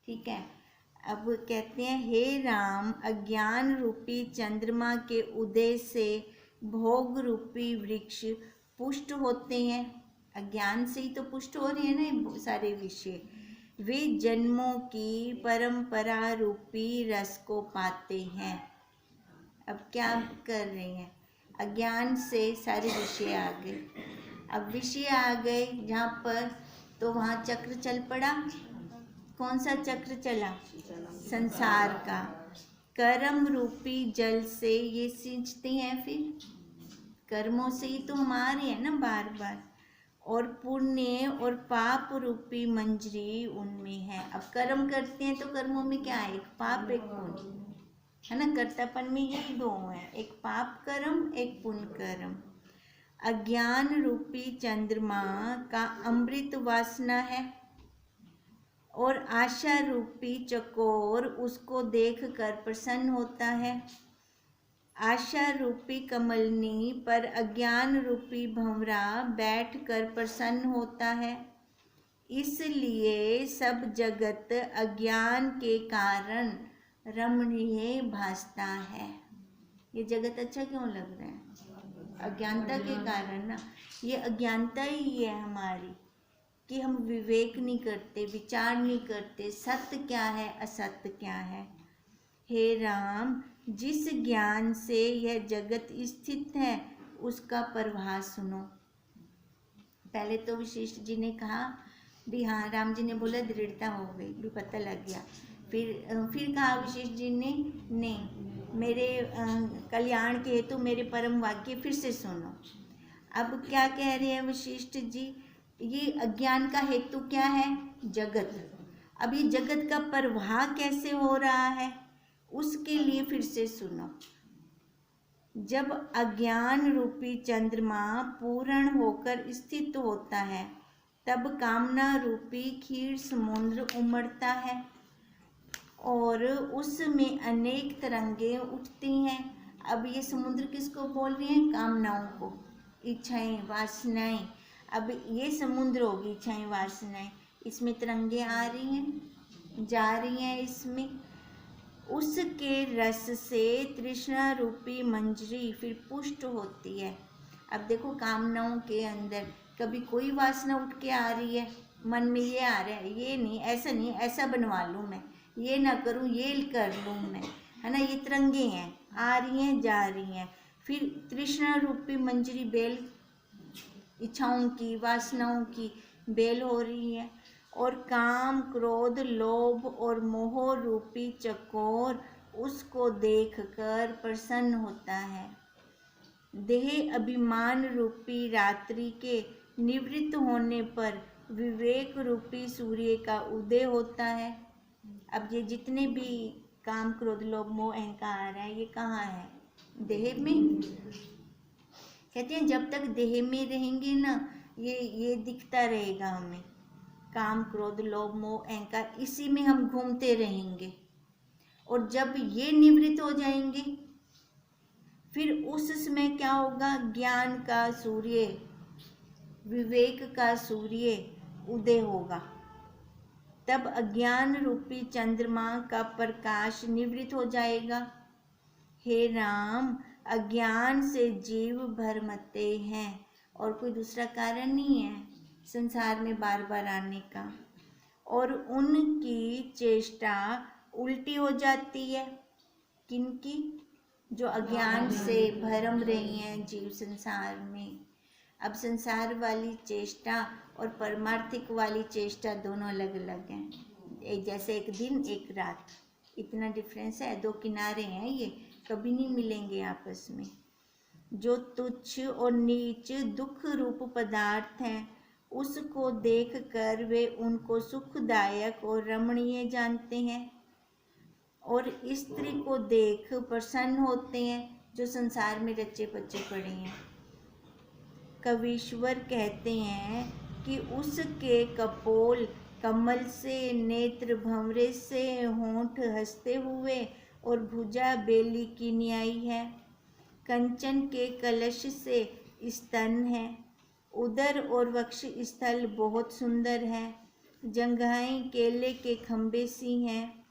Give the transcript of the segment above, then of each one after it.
ठीक है। अब कहते हैं, हे राम, अज्ञान रूपी चंद्रमा के उदय से भोग रूपी वृक्ष पुष्ट होते हैं। अज्ञान से ही तो पुष्ट हो रहे हैं ना ये सारे विषय। वे जन्मों की परंपरा रूपी रस को पाते हैं। अब क्या कर रहे हैं, अज्ञान से सारे विषय आ गए। अब विषय आ गए जहाँ पर, तो वहाँ चक्र चल पड़ा। कौन सा चक्र चला? संसार का। कर्म रूपी जल से ये सींचते हैं, फिर कर्मों से ही तो हम आ रहे हैं ना बार बार। और पुण्य और पाप रूपी मंजरी उनमें है। अब कर्म करते हैं तो कर्मों में क्या है? एक पाप एक पुण्य है ना। कर्तापन में यही दो है, एक पाप कर्म एक पुण्य कर्म। अज्ञान रूपी चंद्रमा का अमृत वासना है और आशा रूपी चकोर उसको देखकर प्रसन्न होता है। आशा रूपी कमलनी पर अज्ञान रूपी भंवरा बैठकर प्रसन्न होता है। इसलिए सब जगत अज्ञान के कारण रमणीय भासता है। ये जगत अच्छा क्यों लग रहा है? अज्ञानता के कारण ना। ये अज्ञानता ही है हमारी कि हम विवेक नहीं करते, विचार नहीं करते, सत्य क्या है असत्य क्या है। हे राम, जिस ज्ञान से यह जगत स्थित है उसका प्रभाव सुनो। पहले तो वशिष्ठ जी ने कहा भी हाँ, राम जी ने बोला दृढ़ता हो गई, भी पता लग गया। फिर कहा वशिष्ठ जी ने, नहीं, मेरे कल्याण के हेतु मेरे परम वाक्य फिर से सुनो। अब क्या कह रहे हैं वशिष्ठ जी? ये अज्ञान का हेतु क्या है? जगत। अब ये जगत का प्रवाह कैसे हो रहा है उसके लिए फिर से सुनो। जब अज्ञान रूपी चंद्रमा पूर्ण होकर स्थित होता है तब कामना रूपी क्षीर समुद्र उमड़ता है और उसमें अनेक तरंगे उठती हैं। अब ये समुद्र किसको बोल रही हैं? कामनाओं को, इच्छाएं, वासनाएं। अब ये समुद्र होगी इच्छाएं वासनाएं, इसमें तरंगे आ रही हैं, जा रही हैं इसमें। उसके रस से तृष्णा रूपी मंजरी फिर पुष्ट होती है। अब देखो, कामनाओं के अंदर कभी कोई वासना उठ के आ रही है, मन में ये आ रहा है, ये नहीं, ऐसा नहीं, ऐसा बनवा लूँ मैं, ये ना करूँ, ये कर लूँ मैं, है ना। ये तरंगे हैं, आ रही हैं जा रही हैं। फिर तृष्णा रूपी मंजरी बेल, इच्छाओं की वासनाओं की बेल हो रही है। और काम क्रोध लोभ और मोह रूपी चकोर उसको देखकर प्रसन्न होता है। देह अभिमान रूपी रात्रि के निवृत्त होने पर विवेक रूपी सूर्य का उदय होता है। अब ये जितने भी काम क्रोध लोभ मोह अहंकार है, ये कहाँ है? देह में। कहते हैं जब तक देह में रहेंगे ना, ये दिखता रहेगा हमें, काम क्रोध लोभ मोह अहंकार, इसी में हम घूमते रहेंगे। और जब ये निवृत्त हो जाएंगे फिर उस समय क्या होगा? ज्ञान का सूर्य, विवेक का सूर्य उदय होगा। तब अज्ञान रूपी चंद्रमा का प्रकाश निवृत्त हो जाएगा। हे राम, अज्ञान से जीव भरमते हैं और कोई दूसरा कारण नहीं है संसार में बार बार आने का। और उनकी चेष्टा उल्टी हो जाती है। किनकी? जो अज्ञान से भरम रही हैं जीव संसार में। अब संसार वाली चेष्टा और परमार्थिक वाली चेष्टा दोनों अलग अलग हैं। जैसे एक दिन एक रात, इतना डिफरेंस है, दो किनारे हैं, ये कभी नहीं मिलेंगे आपस में। जो तुच्छ और नीच दुख रूप पदार्थ हैं उसको देखकर वे उनको सुखदायक और रमणीय जानते हैं और स्त्री को देख प्रसन्न होते हैं जो संसार में रचे पचे पड़े हैं। कवीश्वर कहते हैं कि उसके कपोल कमल से, नेत्र भंवरे से, होंठ हंसते हुए और भुजा बेली की न्यायी है। कंचन के कलश से स्तन है, उदर और वक्ष स्थल बहुत सुंदर है। जंघाएं केले के खंबे सी हैं।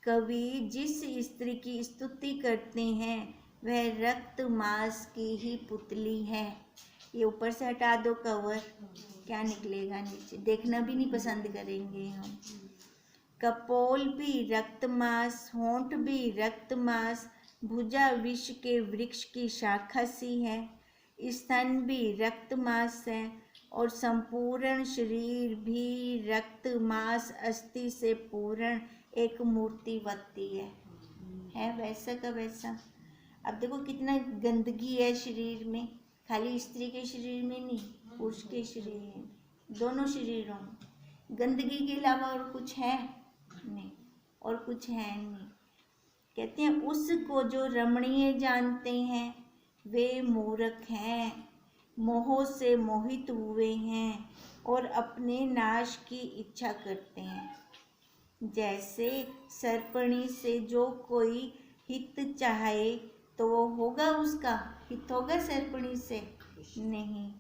कवि जिस स्त्री की स्तुति करते हैं वह रक्त मांस की ही पुतली है। ये ऊपर से हटा दो कवर, क्या निकलेगा नीचे, देखना भी नहीं पसंद करेंगे हम। कपोल भी रक्त मांस, होंठ भी रक्त मांस, भुजा विष के वृक्ष की शाखा सी है। स्तन भी रक्त मांस है और संपूर्ण शरीर भी रक्त मांस अस्थि से पूर्ण एक मूर्तिवती है वैसा का वैसा। अब देखो कितना गंदगी है शरीर में, खाली स्त्री के शरीर में नहीं, पुरुष के शरीर में, दोनों शरीरों में गंदगी के अलावा और कुछ है नहीं, और कुछ है नहीं। कहते हैं उसको जो रमणीय जानते हैं वे मूर्ख हैं, मोह से मोहित हुए हैं और अपने नाश की इच्छा करते हैं। जैसे सर्पणी से जो कोई हित चाहे तो वो होगा, उसका हित होगा सर्पणी से नहीं।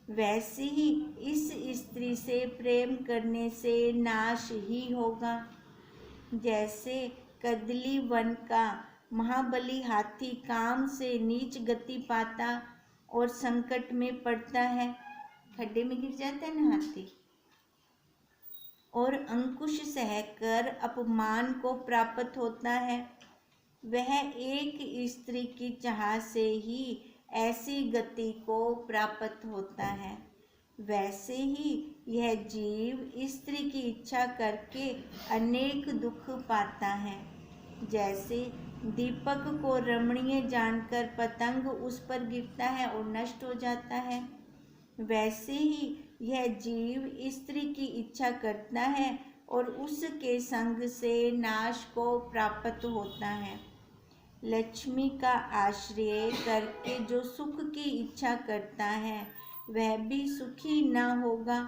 वैसे ही इस स्त्री से प्रेम करने से नाश ही होगा। जैसे कदली वन का महाबली हाथी काम से नीच गति पाता और संकट में पड़ता है, खड्डे में गिर जाता है ना हाथी, और अंकुश सहकर अपमान को प्राप्त होता है, वह एक स्त्री की चाह से ही ऐसी गति को प्राप्त होता है। वैसे ही यह जीव स्त्री की इच्छा करके अनेक दुख पाता है। जैसे दीपक को रमणीय जानकर पतंग उस पर गिरता है और नष्ट हो जाता है, वैसे ही यह जीव स्त्री की इच्छा करता है और उसके संग से नाश को प्राप्त होता है। लक्ष्मी का आश्रय करके जो सुख की इच्छा करता है वह भी सुखी न होगा।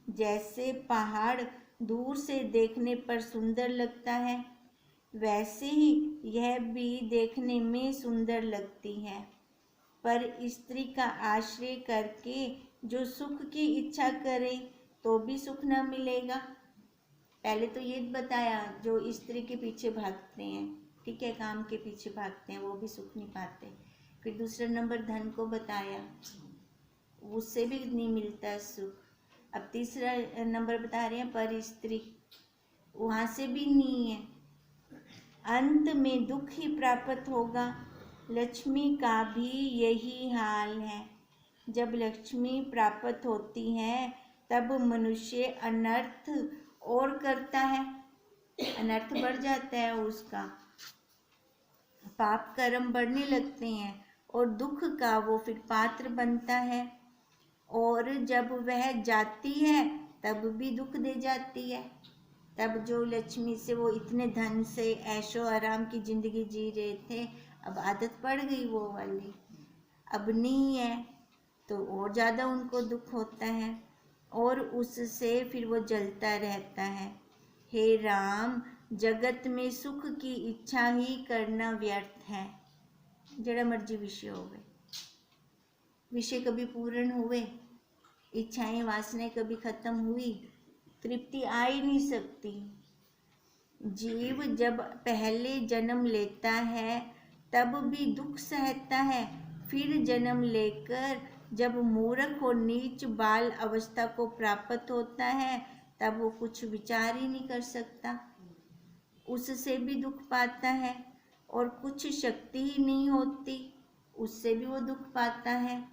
जैसे पहाड़ दूर से देखने पर सुंदर लगता है, वैसे ही यह भी देखने में सुंदर लगती है, पर स्त्री का आश्रय करके जो सुख की इच्छा करे तो भी सुख न मिलेगा। पहले तो ये बताया जो स्त्री के पीछे भागते हैं, ठीक है, काम के पीछे भागते हैं, वो भी सुख नहीं पाते। फिर दूसरा नंबर धन को बताया, उससे भी नहीं मिलता सुख। अब तीसरा नंबर बता रहे हैं पर स्त्री, वहाँ से भी नहीं है, अंत में दुख ही प्राप्त होगा। लक्ष्मी का भी यही हाल है। जब लक्ष्मी प्राप्त होती है तब मनुष्य अनर्थ और करता है, अनर्थ बढ़ जाता है उसका, पाप कर्म बढ़ने लगते हैं और दुख का वो फिर पात्र बनता है। और जब वह जाती है तब भी दुख दे जाती है। तब जो लक्ष्मी से वो इतने धन से ऐशो आराम की जिंदगी जी रहे थे, अब आदत पड़ गई वो वाली, अब नहीं है तो और ज़्यादा उनको दुख होता है और उससे फिर वो जलता रहता है। हे राम, जगत में सुख की इच्छा ही करना व्यर्थ है। जड़ा मर्जी विषय हो गए, विषय कभी पूर्ण हुए, इच्छाएं वासनाएं कभी खत्म हुई, तृप्ति आ ही नहीं सकती। जीव जब पहले जन्म लेता है तब भी दुख सहता है, फिर जन्म लेकर जब मूर्ख और नीच बाल अवस्था को प्राप्त होता है तब वो कुछ विचार ही नहीं कर सकता, उससे भी दुख पाता है। और कुछ शक्ति ही नहीं होती, उससे भी वो दुख पाता है।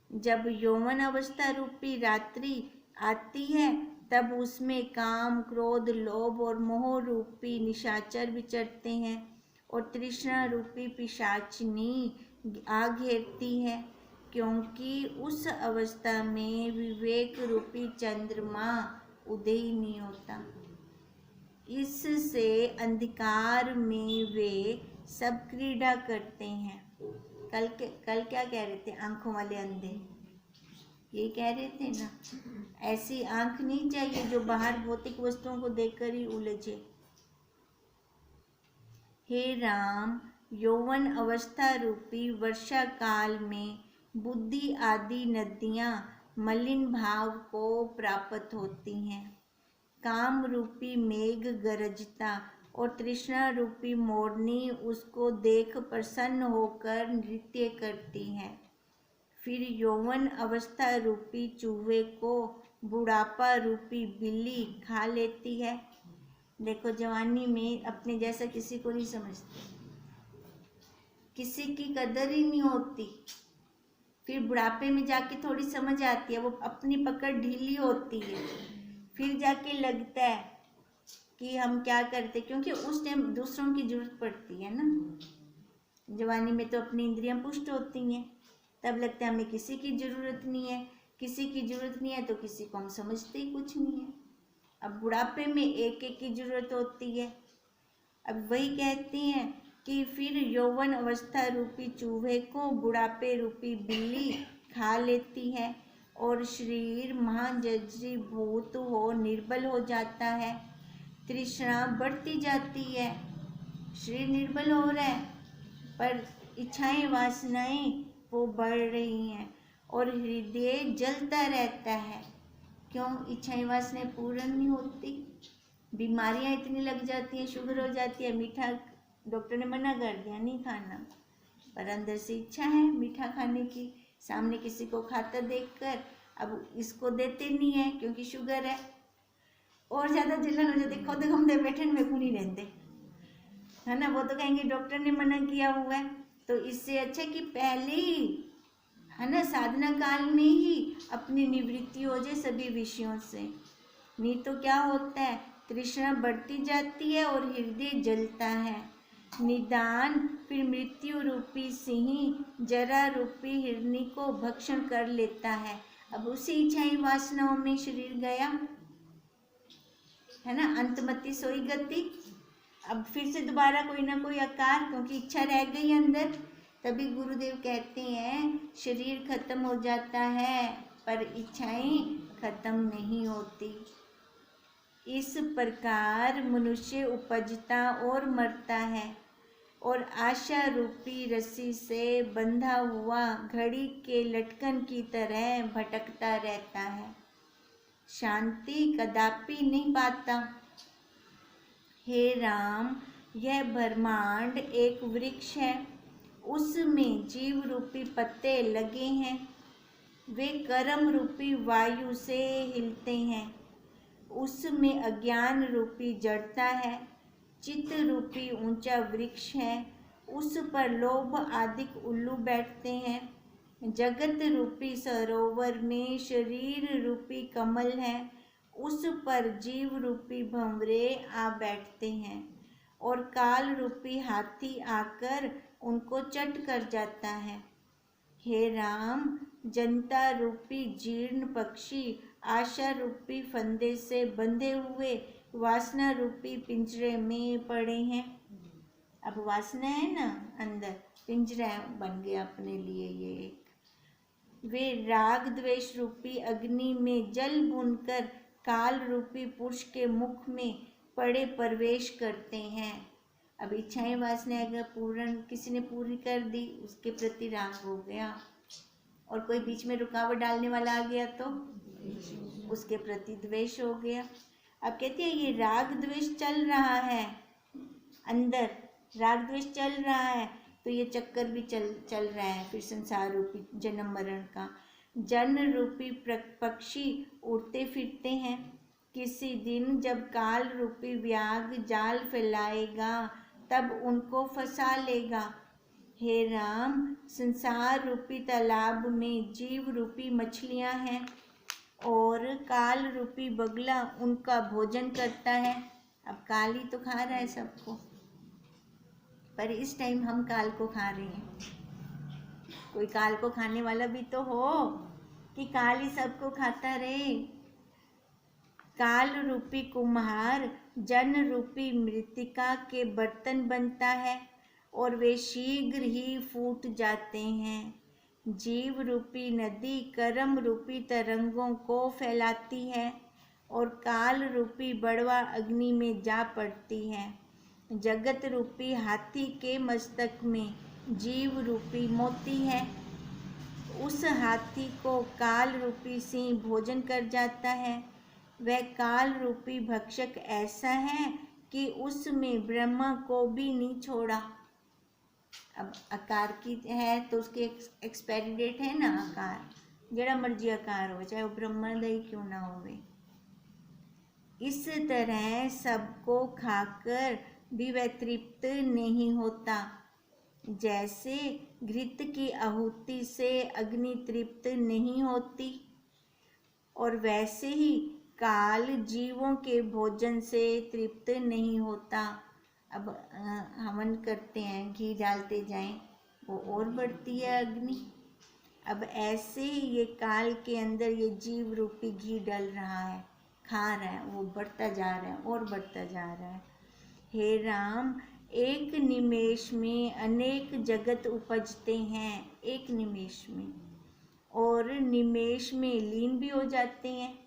जब यौवन अवस्था रूपी रात्रि आती है तब उसमें काम, क्रोध, लोभ और मोह रूपी निशाचर विचरते हैं और तृष्णा रूपी पिशाचिनी आ घेरती है, क्योंकि उस अवस्था में विवेक रूपी चंद्रमा उदय ही नहीं होता। इससे अंधकार में वे सब क्रीड़ा करते हैं। कल क्या कह रहे थे, आंखों वाले अंधे, ये कह रहे थे ना, ऐसी आंख नहीं चाहिए जो बाहर भौतिक वस्तुओं को देखकर ही उलझे। हे राम, यौवन अवस्था रूपी वर्षा काल में बुद्धि आदि नदियाँ मलिन भाव को प्राप्त होती हैं। काम रूपी मेघ गरजता और तृष्णा रूपी मोरनी उसको देख प्रसन्न होकर नृत्य करती है। फिर यौवन अवस्था रूपी चूहे को बुढ़ापा रूपी बिल्ली खा लेती है। देखो, जवानी में अपने जैसा किसी को नहीं समझते, किसी की कदर ही नहीं होती। फिर बुढ़ापे में जाके थोड़ी समझ आती है, वो अपनी पकड़ ढीली होती है, फिर जाके लगता है कि हम क्या करते, क्योंकि उस टाइम दूसरों की जरूरत पड़ती है ना। जवानी में तो अपनी इंद्रियां पुष्ट होती हैं, तब लगता है हमें किसी की जरूरत नहीं है, किसी की जरूरत नहीं है तो किसी को हम समझते ही कुछ नहीं है। अब बुढ़ापे में एक एक की जरूरत होती है। अब वही कहती हैं कि फिर यौवन अवस्था रूपी चूहे को बुढ़ापे रूपी बिल्ली खा लेती है और शरीर महाजर्जरीभूत हो निर्बल हो जाता है। तृष्णा बढ़ती जाती है, शरीर निर्बल हो रहा है पर इच्छाएं वासनाएं वो बढ़ रही हैं और हृदय जलता रहता है। क्यों? इच्छाएं वासनाएं पूर्ण नहीं होती, बीमारियां इतनी लग जाती हैं, शुगर हो जाती है, मीठा डॉक्टर ने मना कर दिया नहीं खाना, पर अंदर से इच्छा है मीठा खाने की। सामने किसी को खाता देखकर अब इसको देते नहीं है क्योंकि शुगर है, और ज़्यादा जलन हो जाती, खुद हम दे बैठे में को नहीं रहते, है ना। वो तो कहेंगे डॉक्टर ने मना किया हुआ है। तो इससे अच्छा कि पहले ही, है ना, साधना काल में ही अपनी निवृत्ति हो जाए सभी विषयों से। नहीं तो क्या होता है, तृष्णा बढ़ती जाती है और हृदय जलता है। निदान फिर मृत्यु रूपी सिंह जरा रूपी हिरनी को भक्षण कर लेता है। अब उसी इच्छाएं वासनाओं में शरीर गया, है ना, अंतमति सोई गति। अब फिर से दोबारा कोई ना कोई आकार, क्योंकि इच्छा रह गई अंदर। तभी गुरुदेव कहते हैं शरीर खत्म हो जाता है पर इच्छाएं खत्म नहीं होती। इस प्रकार मनुष्य उपजता और मरता है और आशा रूपी रस्सी से बंधा हुआ घड़ी के लटकन की तरह भटकता रहता है, शांति कदापि नहीं पाता। हे राम, यह ब्रह्मांड एक वृक्ष है, उसमें जीव रूपी पत्ते लगे हैं, वे कर्म रूपी वायु से हिलते हैं। उसमें अज्ञान रूपी जड़ता है, चित्त रूपी ऊंचा वृक्ष है, उस पर लोभ आदिक उल्लू बैठते हैं। जगत रूपी सरोवर में शरीर रूपी कमल है, उस पर जीव रूपी भंवरे आ बैठते हैं और काल रूपी हाथी आकर उनको चट कर जाता है। हे राम, जनता रूपी जीर्ण पक्षी आशा रूपी फंदे से बंधे हुए वासना रूपी पिंजरे में पड़े हैं। अब वासना है ना अंदर, पिंजरा बन गया अपने लिए ये एक। वे राग द्वेष रूपी अग्नि में जल भूनकर काल रूपी पुरुष के मुख में पड़े प्रवेश करते हैं। अब इच्छाएं वासनाएं अगर पूर्ण किसी ने पूरी कर दी, उसके प्रति राग हो गया, और कोई बीच में रुकावट डालने वाला आ गया तो उसके प्रति द्वेष हो गया। अब कहती है ये राग द्वेष चल रहा है अंदर, राग द्वेष चल रहा है तो ये चक्कर भी चल रहा है फिर संसार रूपी जन्म मरण का। जन रूपी पक्षी उड़ते फिरते हैं, किसी दिन जब काल रूपी व्याघ जाल फैलाएगा तब उनको फंसा लेगा। हे राम, संसार रूपी तालाब में जीव रूपी मछलियां हैं और काल रूपी बगला उनका भोजन करता है। अब काल ही तो खा रहा है सबको, पर इस टाइम हम काल को खा रहे हैं। कोई काल को खाने वाला भी तो हो कि काल ही सबको खाता रहे। काल रूपी कुम्हार जन रूपी मृतिका के बर्तन बनता है और वे शीघ्र ही फूट जाते हैं। जीव रूपी नदी कर्म रूपी तरंगों को फैलाती है और काल रूपी बड़वा अग्नि में जा पड़ती है। जगत रूपी हाथी के मस्तक में जीव रूपी मोती है, उस हाथी को काल रूपी सिंह भोजन कर जाता है। वह काल रूपी भक्षक ऐसा है कि उसमें ब्रह्मा को भी नहीं छोड़ा। अब आकार की है तो उसके एक्सपायरी डेट है ना, आकार जड़ा मर्जी आकार हो, चाहे वो ब्रह्मांड क्यों ना होवे। इस तरह सबको खाकर भी वह तृप्त नहीं होता। जैसे घृत की आहुति से अग्नि तृप्त नहीं होती, और वैसे ही काल जीवों के भोजन से तृप्त नहीं होता। अब हवन करते हैं, घी डालते जाएं, वो और बढ़ती है अग्नि। अब ऐसे ही ये काल के अंदर ये जीव रूपी घी डल रहा है, खा रहा है, वो बढ़ता जा रहा है और बढ़ता जा रहा है। हे राम, एक निमेष में अनेक जगत उपजते हैं, एक निमेष में, और निमेष में लीन भी हो जाते हैं।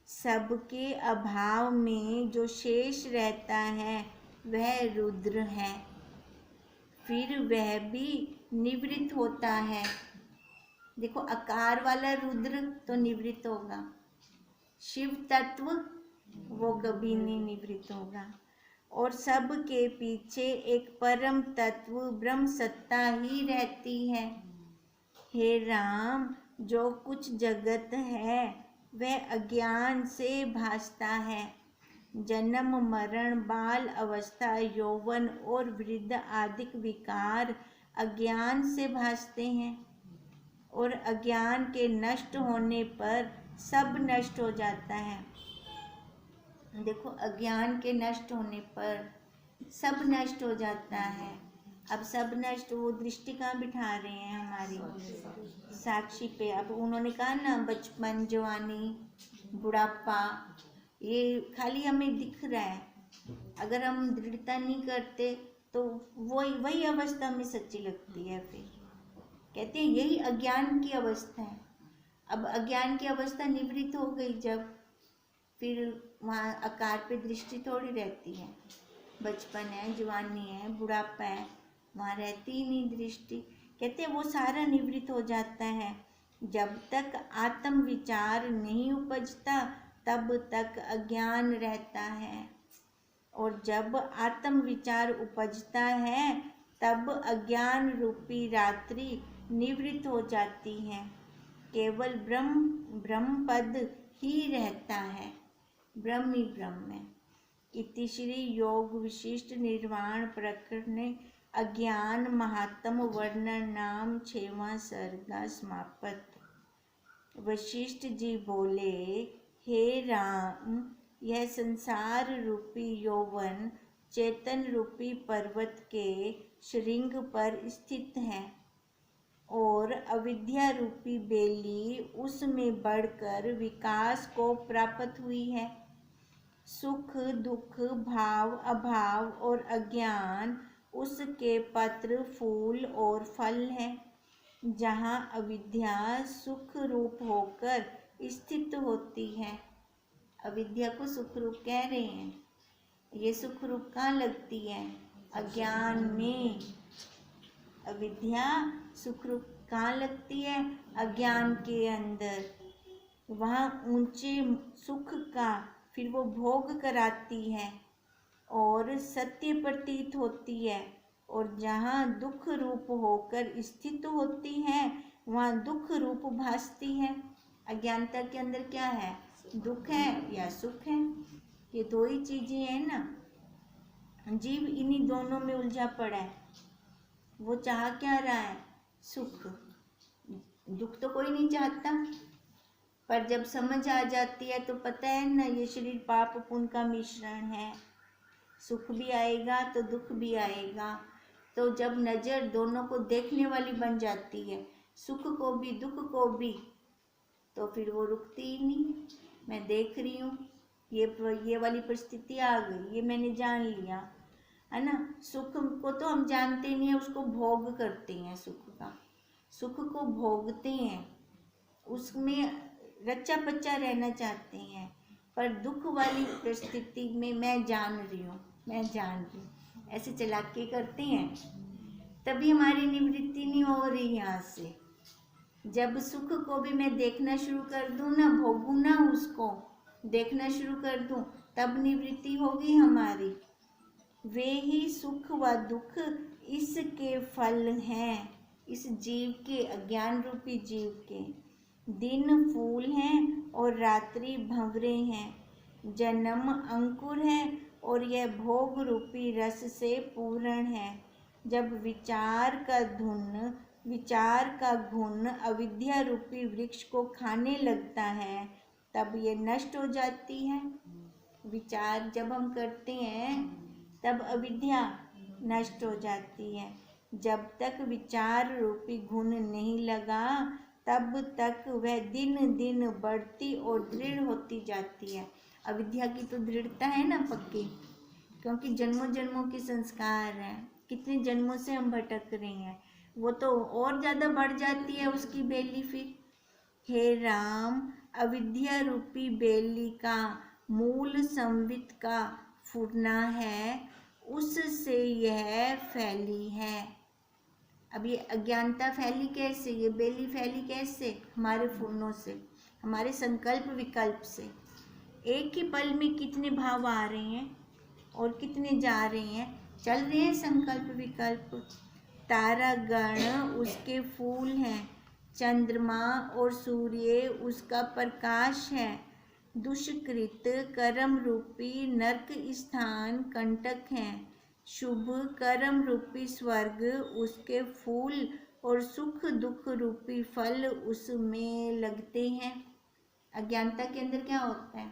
सबके अभाव में जो शेष रहता है वह रुद्र है, फिर वह भी निवृत्त होता है। देखो, आकार वाला रुद्र तो निवृत्त होगा, शिव तत्व वो कभी नहीं निवृत्त होगा। और सब के पीछे एक परम तत्व ब्रह्म सत्ता ही रहती है। हे राम, जो कुछ जगत है वह अज्ञान से भासता है। जन्म मरण, बाल अवस्था, यौवन और वृद्ध आदि विकार अज्ञान से भासते हैं, और अज्ञान के नष्ट होने पर सब नष्ट हो जाता है। देखो, अज्ञान के नष्ट होने पर सब नष्ट हो जाता है। अब सब नष्ट, वो दृष्टि कहाँ बिठा रहे हैं हमारी साक्षी पे। अब उन्होंने कहा ना, बचपन, जवानी, बुढ़ापा, ये खाली हमें दिख रहा है। अगर हम दृढ़ता नहीं करते तो वही अवस्था हमें सच्ची लगती है। फिर कहते हैं यही अज्ञान की अवस्था है। अब अज्ञान की अवस्था निवृत्त हो गई जब, फिर वहाँ आकार पे दृष्टि थोड़ी रहती है। बचपन है, जवानी है, बुढ़ापा है, वहाँ रहती ही नहीं दृष्टि। कहते हैं वो सारा निवृत्त हो जाता है। जब तक आत्म विचार नहीं उपजता तब तक अज्ञान रहता है, और जब आत्म विचार उपजता है तब अज्ञान रूपी रात्रि निवृत्त हो जाती है। केवल ब्रह्म पद ही रहता है, ब्रह्म ही ब्रह्म है। इति श्री योग विशिष्ट निर्वाण प्रकरण अज्ञान महात्म वर्णन नाम 6वां सर्गा समाप्त। वशिष्ठ जी बोले, हे राम, यह संसार रूपी यौवन चेतन रूपी पर्वत के श्रृंग पर स्थित है, और अविद्या रूपी बेली उसमें बढ़कर विकास को प्राप्त हुई है। सुख दुख, भाव अभाव और अज्ञान उसके पत्र, फूल और फल है। जहाँ अविद्या सुख रूप होकर स्थित होती है, अविद्या को सुख रूप कह रहे हैं, ये सुख रूप कहाँ लगती है? अज्ञान में। अविद्या सुख रूप कहाँ लगती है? अज्ञान के अंदर। वहाँ ऊंचे सुख का फिर वो भोग कराती है और सत्य प्रतीत होती है, और जहाँ दुख रूप होकर स्थित होती है वहाँ दुख रूप भासती है। अज्ञानता के अंदर क्या है? दुख है या सुख है, ये दो ही चीजें हैं ना। जीव इन्हीं दोनों में उलझा पड़ा है। वो चाह क्या रहा है? सुख। दुख तो कोई नहीं चाहता, पर जब समझ आ जाती है तो पता है ना, ये शरीर पाप पुण्य का मिश्रण है, सुख भी आएगा तो दुख भी आएगा। तो जब नज़र दोनों को देखने वाली बन जाती है, सुख को भी दुख को भी, तो फिर वो रुकती ही नहीं। मैं देख रही हूँ, ये वाली परिस्थिति आ गई, ये मैंने जान लिया, है ना। सुख को तो हम जानते नहीं है, उसको भोग करते हैं। सुख को भोगते हैं, उसमें रच्चा पच्चा रहना चाहते हैं। पर दुख वाली परिस्थिति में मैं जान रही हूँ, ऐसे चालाकी करते हैं, तभी हमारी निवृत्ति नहीं हो रही यहाँ से। जब सुख को भी मैं देखना शुरू कर दूं ना, भोगूं ना, उसको देखना शुरू कर दूं, तब निवृत्ति होगी हमारी। वे ही सुख व दुख इसके फल हैं, इस जीव के, अज्ञान रूपी जीव के। दिन फूल हैं और रात्रि भंवरे हैं। जन्म अंकुर है और यह भोग रूपी रस से पूर्ण है। जब विचार का घुन अविद्या रूपी वृक्ष को खाने लगता है, तब ये नष्ट हो जाती है। विचार जब हम करते हैं तब अविद्या नष्ट हो जाती है। जब तक विचार रूपी घुन नहीं लगा, तब तक वह दिन दिन बढ़ती और दृढ़ होती जाती है। अविद्या की तो दृढ़ता है ना पक्की, क्योंकि जन्मों जन्मों के संस्कार हैं, कितने जन्मों से हम भटक रहे हैं, वो तो और ज़्यादा बढ़ जाती है उसकी बेली फिर। हे राम, अविद्या रूपी बेली का मूल संवित का फूटना है, उससे यह फैली है। अब ये अज्ञानता फैली कैसे, ये बेली फैली कैसे? हमारे फूलों से, हमारे संकल्प विकल्प से। एक ही पल में कितने भाव आ रहे हैं और कितने जा रहे हैं, चल रहे हैं संकल्प विकल्प। तारा गण उसके फूल हैं, चंद्रमा और सूर्य उसका प्रकाश है। दुष्कृत कर्म रूपी नरक स्थान कंटक हैं, शुभ कर्म रूपी स्वर्ग उसके फूल और सुख दुख रूपी फल उसमें लगते हैं। अज्ञानता के अंदर क्या होता है?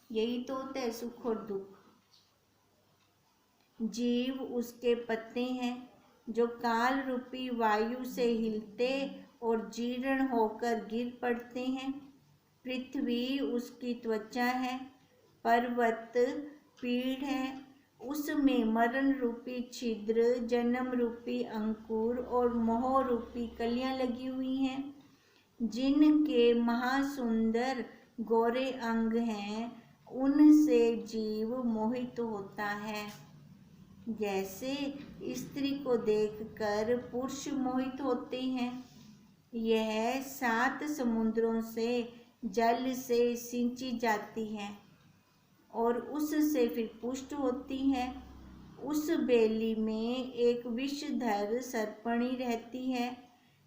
यही तो होता है, सुख और दुख। जीव उसके पत्ते हैं जो काल रूपी वायु से हिलते और जीर्ण होकर गिर पड़ते हैं। पृथ्वी उसकी त्वचा है, पर्वत पीड़ है, उसमें मरण रूपी छिद्र, जन्म रूपी अंकुर और मोह रूपी कलियां लगी हुई हैं। जिनके महासुंदर गोरे अंग हैं, उनसे जीव मोहित होता है। जैसे स्त्री को देखकर पुरुष मोहित होते हैं, यह 7 समुद्रों से जल से सिंची जाती है और उससे फिर पुष्ट होती है। उस बेली में एक विषधर सर्पणी रहती है,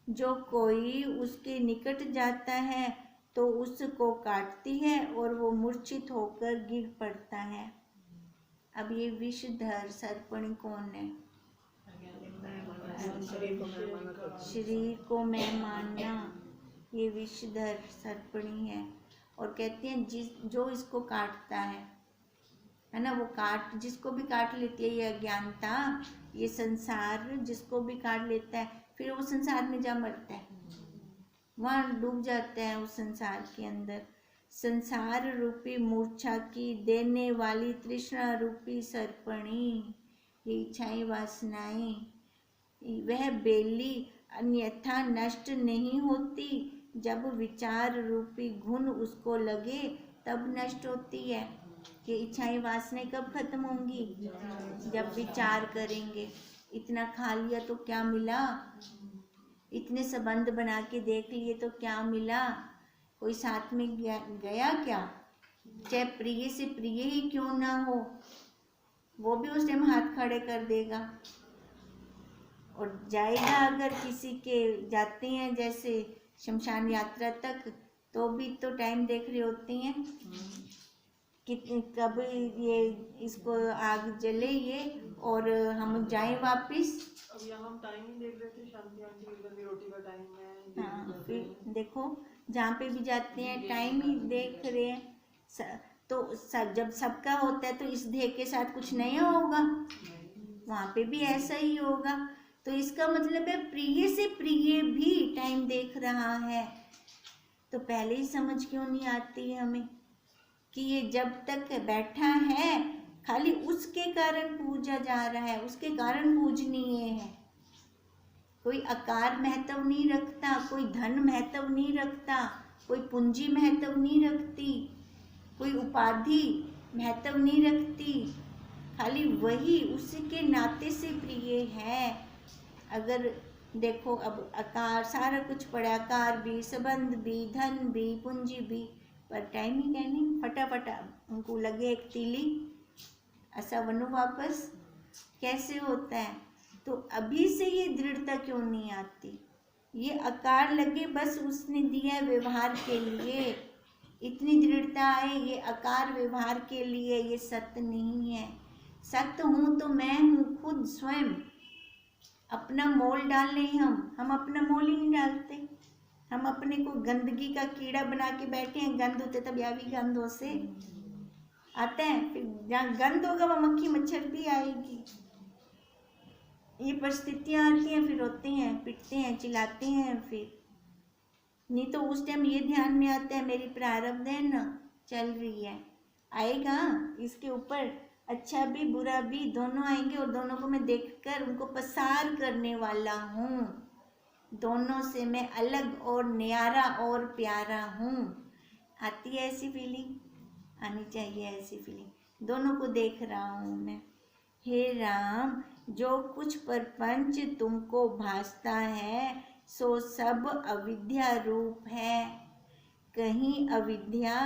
जो कोई उसके निकट जाता है तो उसको काटती है और वो मूर्छित होकर गिर पड़ता है। अब ये विषधर सर्पणी कौन है? शरीर को मैं मानना, ये विषधर सर्पणी है। और कहते हैं जो इसको काटता है ना, वो जिसको भी काट लेती है ये अज्ञानता, ये संसार जिसको भी काट लेता है, फिर वो संसार में जा मरता है, वहाँ डूब जाता है उस संसार के अंदर। संसार रूपी मूर्छा की देने वाली तृष्णा रूपी सर्पणी, ये इच्छाएं वासनाएं, वह बेली अन्यथा नष्ट नहीं होती। जब विचार रूपी घुन उसको लगे तब नष्ट होती है। ये इच्छाएं वासनाएं कब खत्म होंगी? जब विचार करेंगे। इतना खा लिया तो क्या मिला, इतने संबंध बना के देख लिए तो क्या मिला, कोई साथ में गया क्या? चाहे प्रिय से प्रिय ही क्यों ना हो, वो भी उस टाइम हाथ खड़े कर देगा। और जाएगा अगर किसी के जाते हैं जैसे शमशान यात्रा तक, तो भी तो टाइम देख रहे होते हैं कि कब ये इसको आग जले ये और हम जाएं वापिस। अब यहाँ हम टाइम ही देख रहे थे, शांति आंटी इधर भी रोटी का टाइम है। हाँ, फिर देखो जहाँ पे भी जाते हैं टाइम ही देख रहे हैं। तो जब सबका होता है तो इस देह के साथ कुछ नया होगा, वहाँ पे भी ऐसा ही होगा। तो इसका मतलब है प्रिय से प्रिय भी टाइम देख रहा है। तो पहले ही समझ क्यों नहीं आती हमें कि ये जब तक बैठा है खाली उसके कारण पूजा जा रहा है, उसके कारण पूजनीय है। कोई आकार महत्व नहीं रखता, कोई धन महत्व नहीं रखता, कोई पूंजी महत्व नहीं रखती, कोई उपाधि महत्व नहीं रखती, खाली वही उसके नाते से प्रिय है। अगर देखो अब आकार सारा कुछ पड़ा, आकार भी, संबंध भी, धन भी, पूंजी भी, पर टाइम ही क्या नहीं, फटाफट उनको लगे एक तीली ऐसा बनो वापस, कैसे होता है? तो अभी से ये दृढ़ता क्यों नहीं आती? ये आकार लगे बस उसने दिया है व्यवहार के लिए, इतनी दृढ़ता है, ये आकार व्यवहार के लिए, ये सत्य नहीं है। सत्य हूँ तो मैं हूँ खुद स्वयं, अपना मोल डाल रहे हम अपना मोल ही नहीं डालते। हम अपने को गंदगी का कीड़ा बना के बैठे हैं, गंद होते तब या भी गंदों से आते हैं, फिर जहाँ गंद होगा वहाँ मक्खी मच्छर भी आएगी। ये परिस्थितियाँ आती हैं, फिर रोते हैं, पिटते हैं, चिल्लाते हैं, फिर नहीं तो उस टाइम ये ध्यान में आता है मेरी प्रारब्ध है ना चल रही है, आएगा इसके ऊपर अच्छा भी बुरा भी दोनों आएंगे, और दोनों को मैं देखकर उनको पसार करने वाला हूँ। दोनों से मैं अलग और न्यारा और प्यारा हूँ। आती है ऐसी फीलिंग? आनी चाहिए ऐसी फीलिंग। दोनों को देख रहा हूँ मैं। हे राम, जो कुछ प्रपंच तुमको भासता है सो सब अविद्या रूप है। कहीं अविद्या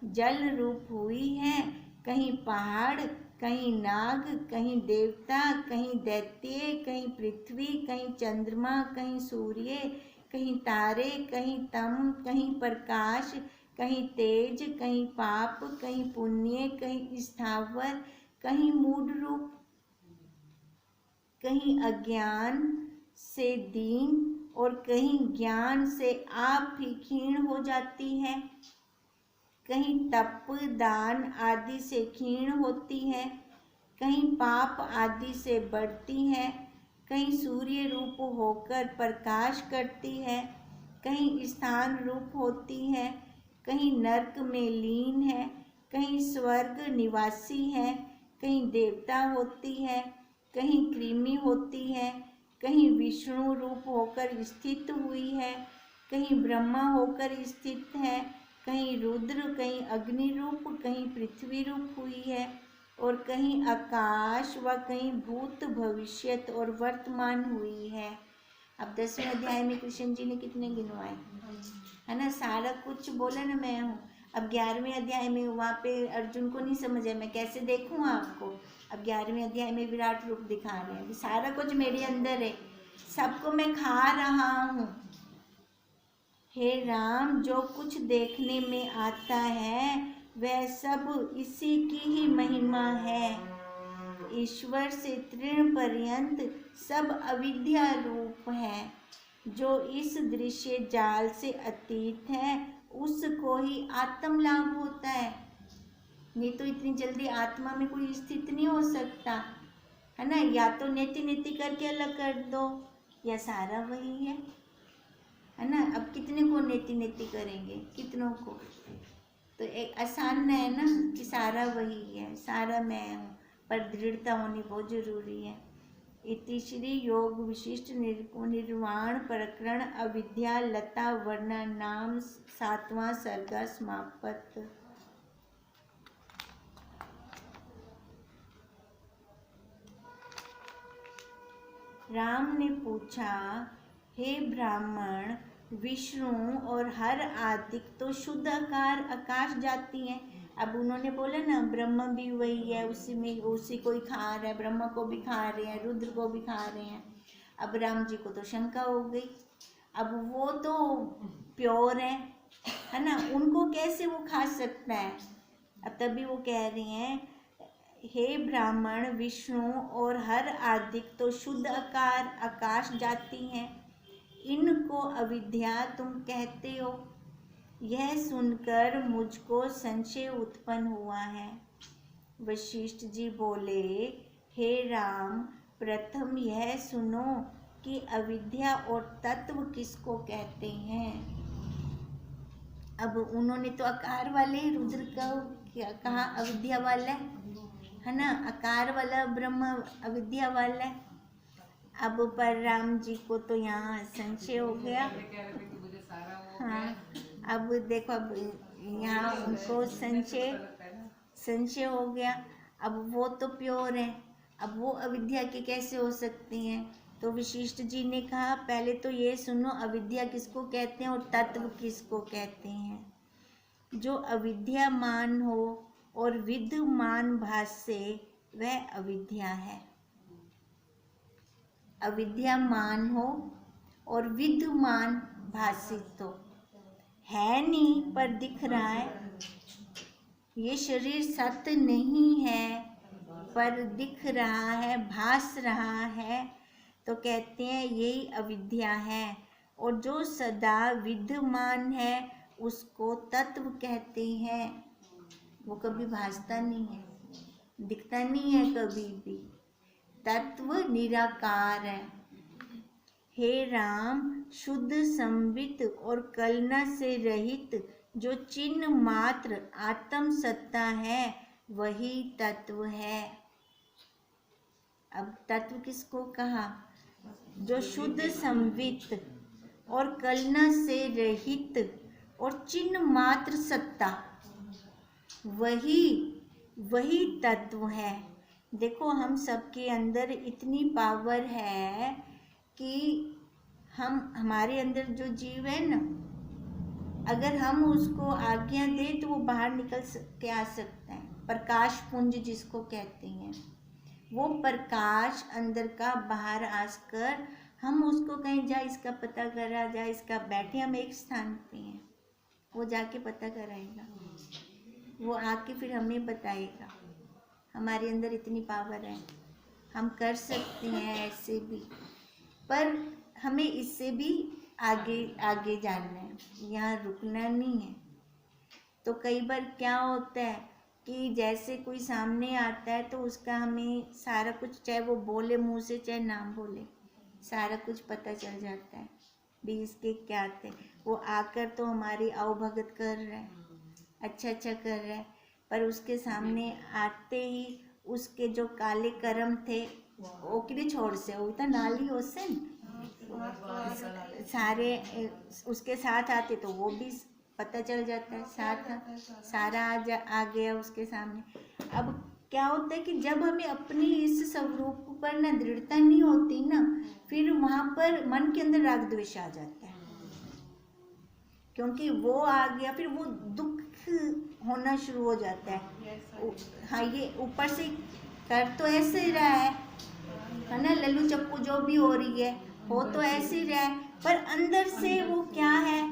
जल रूप हुई है, कहीं पहाड़, कहीं नाग, कहीं देवता, कहीं दैत्य, कहीं पृथ्वी, कहीं चंद्रमा, कहीं सूर्य, कहीं तारे, कहीं तम, कहीं प्रकाश, कहीं तेज, कहीं पाप, कहीं पुण्य, कहीं स्थावर, कहीं मूढ़ रूप, कहीं अज्ञान से दीन और कहीं ज्ञान से आप ही क्षीण हो जाती है, कहीं तप दान आदि से क्षीण होती है, कहीं पाप आदि से बढ़ती है, कहीं सूर्य रूप होकर प्रकाश करती है, कहीं स्थान रूप होती है, कहीं नरक में लीन है, कहीं स्वर्ग निवासी है, कहीं देवता होती है, कहीं कृमि होती है, कहीं विष्णु रूप होकर स्थित हुई है, कहीं ब्रह्मा होकर स्थित है, कहीं रुद्र, कहीं अग्नि रूप, कहीं पृथ्वी रूप हुई है, और कहीं आकाश व कहीं भूत भविष्यत और वर्तमान हुई है। अब 10वें अध्याय में कृष्ण जी ने कितने गिनवाए, है ना? सारा कुछ बोला ना मैं हूँ। अब 11वें अध्याय में वहाँ पे अर्जुन को नहीं समझ है, मैं कैसे देखूँ आपको? अब 11वें अध्याय में विराट रूप दिखा रहे हैं, सारा कुछ मेरे अंदर है, सबको मैं खा रहा हूँ। हे राम, जो कुछ देखने में आता है वह सब इसी की ही महिमा है। ईश्वर से तृण पर्यंत सब अविद्या रूप है। जो इस दृश्य जाल से अतीत है उसको ही आत्म लाभ होता है। नहीं तो इतनी जल्दी आत्मा में कोई स्थित नहीं हो सकता, है ना? या तो नेति नेति करके अलग कर दो, या सारा वही है ना? अब कितने को नेति नेति करेंगे, कितनों को? तो एक आसान है ना कि सारा वही है, सारा मैं हूँ, पर दृढ़ता होनी बहुत जरूरी है। इति श्री योग विशिष्ट निर्वाण प्रकरण अविद्या लता वर्णा नाम 7वां सर्गा समाप्त। राम ने पूछा, हे ब्राह्मण, विष्णु और हर आदि तो शुद्ध आकार आकाश जाती हैं। अब उन्होंने बोला ना ब्रह्म भी वही है, उसी में उसी को ही खा रहा है, ब्रह्म को भी खा रहे हैं, रुद्र को भी खा रहे हैं। अब राम जी को तो शंका हो गई, अब वो तो प्योर है ना, उनको कैसे वो खा सकता है? अब तभी वो कह रही हैं, हे ब्राह्मण, विष्णु और हर आदि तो शुद्ध आकार आकाश जाती हैं, इनको अविद्या तुम कहते हो। यह सुनकर मुझको संशय उत्पन्न हुआ है। वशिष्ठ जी बोले, हे राम, प्रथम यह सुनो कि अविद्या और तत्व किसको कहते हैं। अब उन्होंने तो आकार वाले रुद्र का क्या कहा, अविद्या वाला है ना, आकार वाला ब्रह्म अविद्या वाला है। अब पर राम जी को तो यहाँ संशय हो गया। हाँ, अब देखो, अब यहाँ उनको संशय हो गया। अब वो तो प्योर है, अब वो अविद्या के कैसे हो सकती हैं? तो वशिष्ठ जी ने कहा पहले तो ये सुनो, अविद्या किसको कहते हैं और तत्व किसको कहते हैं। जो अविद्यामान हो और विद्यमान भाष्य वह अविद्या है। अविद्यामान हो और विद्यमान भाषित तो है नहीं पर दिख रहा है। ये शरीर सत्य नहीं है पर दिख रहा है, भास रहा है, तो कहते हैं यही अविद्या है। और जो सदा विद्यमान है उसको तत्व कहते हैं। वो कभी भासता नहीं है, दिखता नहीं है कभी भी। तत्व निराकार है। हे राम, शुद्ध संबित और कलना से रहित जो चिन्ह मात्र आत्म सत्ता है वही तत्व है। अब तत्व किसको कहा? जो शुद्ध संबित और कलना से रहित और चिन्ह मात्र सत्ता, वही तत्व है। देखो हम सबके अंदर इतनी पावर है कि हमारे अंदर जो जीव है ना, अगर हम उसको आज्ञा दें तो वो बाहर निकल के आ सकता है। प्रकाश पुंज जिसको कहते हैं, वो प्रकाश अंदर का बाहर आकर हम उसको कहीं जा इसका पता करा जाए, इसका बैठे हम एक स्थान पे हैं, वो जाके पता कराएगा, वो आके फिर हमें बताएगा। हमारे अंदर इतनी पावर है, हम कर सकते हैं ऐसे भी, पर हमें इससे भी आगे आगे जाना है, यहाँ रुकना नहीं है। तो कई बार क्या होता है कि जैसे कोई सामने आता है तो उसका हमें सारा कुछ, चाहे वो बोले मुंह से चाहे ना बोले, सारा कुछ पता चल जाता है भी इसके क्या थे। वो आकर तो हमारी आवभगत कर रहा है, अच्छा कर रहा है, पर उसके सामने आते ही उसके जो काले कर्म थे ओकरी छोड़ से होता नाली हो से सारे उसके साथ आते तो वो भी पता चल जाता है, साथ सारा आ गया उसके सामने। अब क्या होता है कि जब हमें अपनी इस स्वरूप पर ना दृढ़ता नहीं होती ना, फिर वहाँ पर मन के अंदर राग द्वेष आ जाता है, क्योंकि वो आ गया, फिर वो दुख होना शुरू हो जाता है। हाँ, ये ऊपर से कर तो ऐसे ही रहा है ना, लल्लू चप्पू जो भी हो रही है हो तो ऐसे ही रहा है, पर अंदर से वो क्या है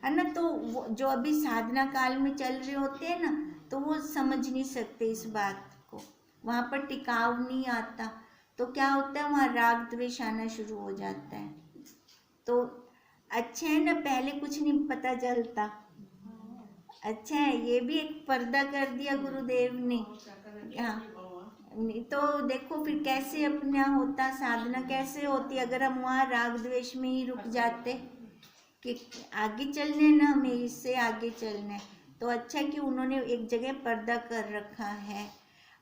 ना, तो वो जो अभी साधना काल में चल रहे होते हैं ना, तो वो समझ नहीं सकते इस बात को, वहाँ पर टिकाव नहीं आता, तो क्या होता है वहाँ राग द्वेष आना शुरू हो जाता है। तो अच्छा है ना, पहले कुछ नहीं पता चलता, अच्छा है ये भी एक पर्दा कर दिया गुरुदेव ने। हाँ, तो देखो फिर कैसे अपना होता, साधना कैसे होती अगर हम वहाँ राग द्वेष में ही रुक जाते कि आगे चलने ना, हमें इससे आगे चलना है। तो अच्छा कि उन्होंने एक जगह पर्दा कर रखा है।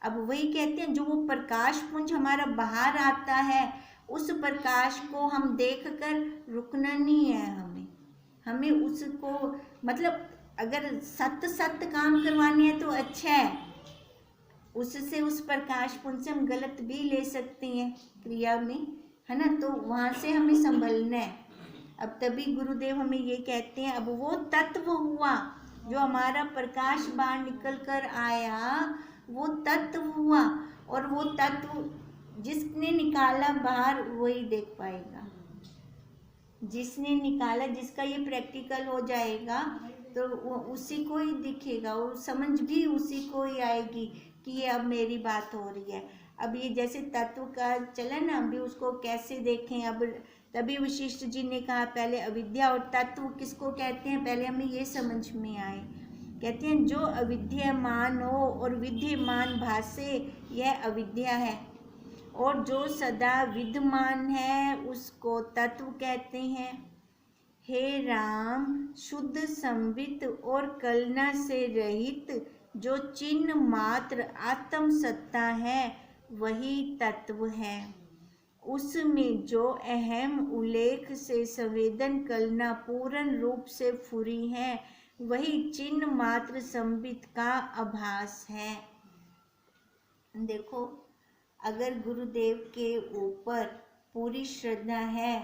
अब वही कहते हैं जो वो प्रकाश पुंज हमारा बाहर आता है, उस प्रकाश को हम देखकर रुकना नहीं है, हमें उसको, मतलब अगर सत्य काम करवानी है तो अच्छा है, उससे उस प्रकाश पुंज से हम गलत भी ले सकते हैं क्रिया में, है ना, तो वहाँ से हमें संभलना है। अब तभी गुरुदेव हमें ये कहते हैं, अब वो तत्व हुआ जो हमारा प्रकाश बाहर निकल कर आया, वो तत्व हुआ, और वो तत्व जिसने निकाला बाहर वही देख पाएगा, जिसने निकाला, जिसका ये प्रैक्टिकल हो जाएगा तो वो उसी को ही दिखेगा, और समझ भी उसी को ही आएगी कि ये अब मेरी बात हो रही है। अब ये जैसे तत्व का चला ना, अभी उसको कैसे देखें। अब तभी वशिष्ठ जी ने कहा पहले अविद्या और तत्व किसको कहते हैं, पहले हमें ये समझ में आए। कहते हैं जो अविद्यमान हो और विद्यमान भासे यह अविद्या है, और जो सदा विद्यमान है उसको तत्व कहते हैं। हे राम, शुद्ध संबित और कलना से रहित जो चिन्ह मात्र आत्म सत्ता है वही तत्व है। उसमें जो अहम उल्लेख से संवेदन कलना पूर्ण रूप से फुरी है वही चिन्ह मात्र संबित का आभास है। देखो, अगर गुरुदेव के ऊपर पूरी श्रद्धा है,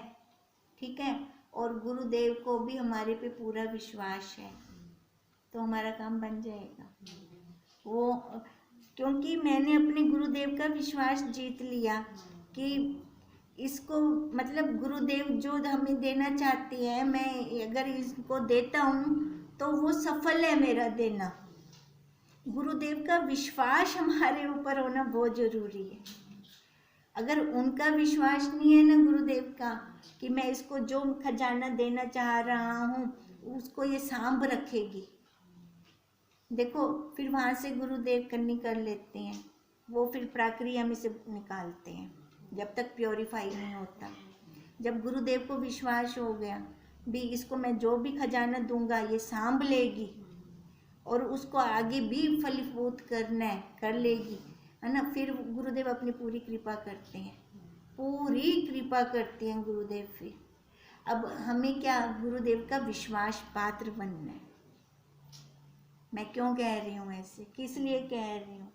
ठीक है, और गुरुदेव को भी हमारे पे पूरा विश्वास है, तो हमारा काम बन जाएगा। वो क्योंकि मैंने अपने गुरुदेव का विश्वास जीत लिया कि इसको मतलब गुरुदेव जो हमें देना चाहती है, मैं अगर इसको देता हूँ तो वो सफल है मेरा देना। गुरुदेव का विश्वास हमारे ऊपर होना बहुत जरूरी है। अगर उनका विश्वास नहीं है ना गुरुदेव का कि मैं इसको जो खजाना देना चाह रहा हूँ उसको ये सांभ रखेगी, देखो फिर वहाँ से गुरुदेव करनी कर लेते हैं, वो फिर प्रक्रिया में से निकालते हैं जब तक प्योरीफाई नहीं होता। जब गुरुदेव को विश्वास हो गया भी इसको मैं जो भी खजाना दूंगा ये सांभ लेगी और उसको आगे भी फलीभूत करना है, कर लेगी, है ना, फिर गुरुदेव अपनी पूरी कृपा करते हैं, पूरी कृपा करते हैं गुरुदेव। फिर अब हमें क्या, गुरुदेव का विश्वास पात्र बनना है। मैं क्यों कह रही हूँ ऐसे, किस लिए कह रही हूँ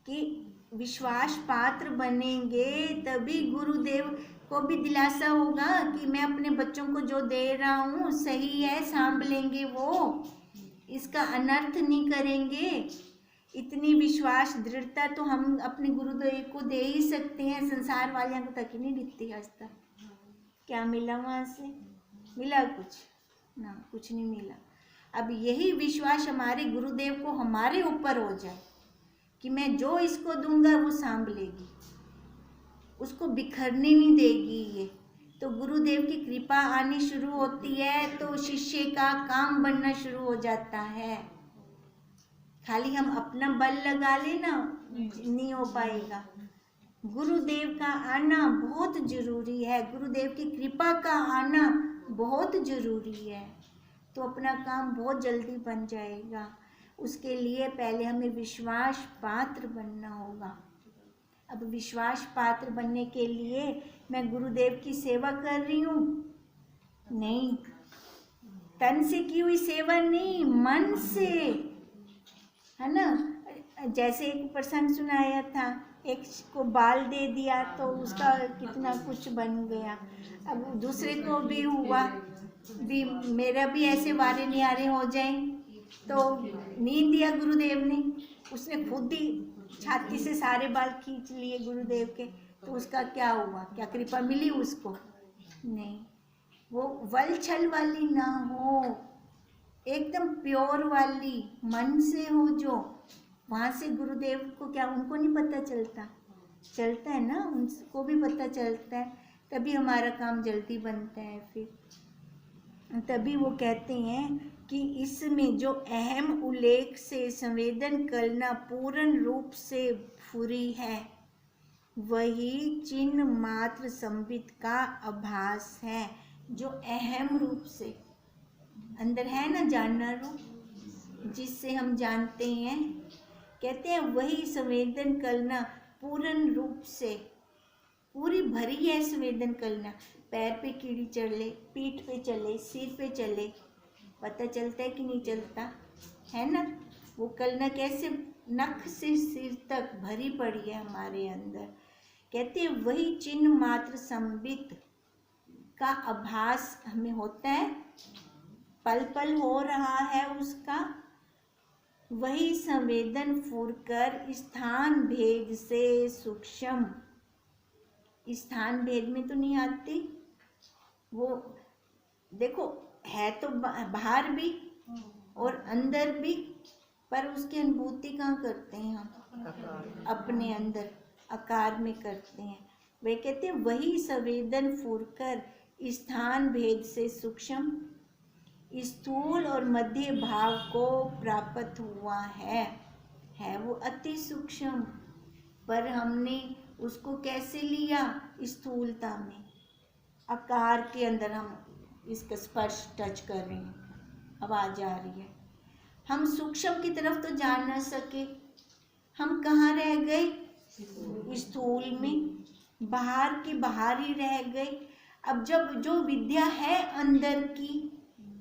कि विश्वास पात्र बनेंगे तभी गुरुदेव को भी दिलासा होगा कि मैं अपने बच्चों को जो दे रहा हूँ सही है, सांभ लेंगे, वो इसका अनर्थ नहीं करेंगे। इतनी विश्वास दृढ़ता तो हम अपने गुरुदेव को दे ही सकते हैं, संसार वालियों को तक ही नहीं दिखती आज तक। क्या मिला वहाँ से, मिला कुछ ना, कुछ नहीं मिला। अब यही विश्वास हमारे गुरुदेव को हमारे ऊपर हो जाए कि मैं जो इसको दूंगा वो सांभ लेगी, उसको बिखरने नहीं देगी ये, तो गुरुदेव की कृपा आनी शुरू होती है, तो शिष्य का काम बनना शुरू हो जाता है। खाली हम अपना बल लगा लेना नहीं हो पाएगा। गुरुदेव का आना बहुत जरूरी है, गुरुदेव की कृपा का आना बहुत जरूरी है, तो अपना काम बहुत जल्दी बन जाएगा। उसके लिए पहले हमें विश्वास पात्र बनना होगा। अब विश्वास पात्र बनने के लिए मैं गुरुदेव की सेवा कर रही हूँ, नहीं, तन से की हुई सेवा नहीं, मन से, है ना। जैसे एक प्रसंग सुनाया था, एक को बाल दे दिया तो उसका कितना कुछ बन गया। अब दूसरे को भी हुआ भी मेरा भी ऐसे वारे न्यारे हो जाए, तो नींद दिया गुरुदेव ने, उसने खुद ही छाती से सारे बाल खींच लिए गुरुदेव के, तो उसका क्या हुआ, क्या कृपा मिली उसको? नहीं। वो वल छल वाली ना हो, एकदम प्योर वाली, मन से हो जो, वहाँ से गुरुदेव को क्या, उनको नहीं पता चलता? चलता है ना, उनको भी पता चलता है, तभी हमारा काम जल्दी बनता है। फिर तभी वो कहते हैं कि इसमें जो अहम उल्लेख से संवेदन करना पूर्ण रूप से फुरी है, वही चिन्ह मात्र संबित का आभास है। जो अहम रूप से अंदर है ना, जानना रूप जिससे हम जानते हैं, कहते हैं वही संवेदन करना पूर्ण रूप से, पूरी भरी है संवेदन करना। पैर पे कीड़ी चले, पीठ पे चले, सिर पे चले, पता चलता है कि नहीं चलता, है ना। वो करना कैसे, नख से सिर तक भरी पड़ी है हमारे अंदर। कहते हैं वही चिन्ह मात्र संबित का आभास हमें होता है, पल पल हो रहा है उसका, वही संवेदन फूरकर स्थान भेद से सूक्ष्म, स्थान भेद में तो नहीं आती वो, देखो है तो बाहर भी और अंदर भी, पर उसकी अनुभूति कहाँ करते हैं हम? अपने अंदर आकार में करते हैं। वे कहते हैं वही संवेदन फूरकर स्थान भेद से सूक्ष्म, स्थूल और मध्य भाव को प्राप्त हुआ है वो अति सूक्ष्म, पर हमने उसको कैसे लिया? स्थूलता में, आकार के अंदर हम इसका स्पर्श टच कर रहे हैं, आवाज आ रही है, हम सूक्ष्म की तरफ तो जा न सके, हम कहाँ रह गए? स्थूल में, बाहर के बाहर ही रह गए। अब जब जो विद्या है अंदर की,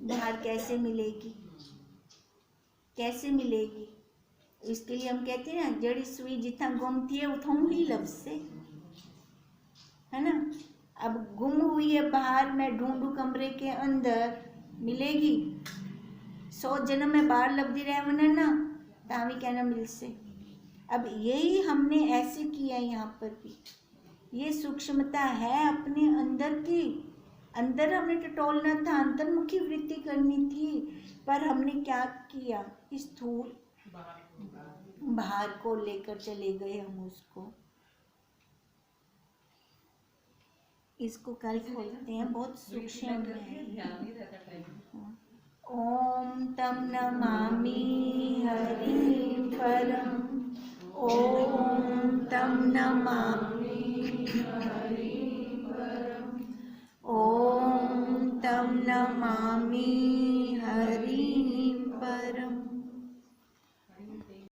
बाहर कैसे मिलेगी? कैसे मिलेगी? इसके लिए हम कहते हैं ना, जड़ी सुई जितना गुमती है उथों ही लफ्ज से, है ना। अब गुम हुई है बाहर, मैं ढूंढू कमरे के अंदर, मिलेगी? 100 जन्म में बाहर लभदी रहे ना, तावी कहना मिल से। अब यही हमने ऐसे किया यहाँ पर भी, ये सूक्ष्मता है अपने अंदर की। अंदर हमने टटोलना था, अंतर्मुखी वृत्ति करनी थी, पर हमने क्या किया? इस स्थूल बाहर को लेकर चले गए हम उसको। इसको कल खोलते हैं, बहुत सूक्ष्म है। ओम तम नमामि हरिं परम, ओम तम नमामि हरिं परम, ओम तम नमामि हरिं परम।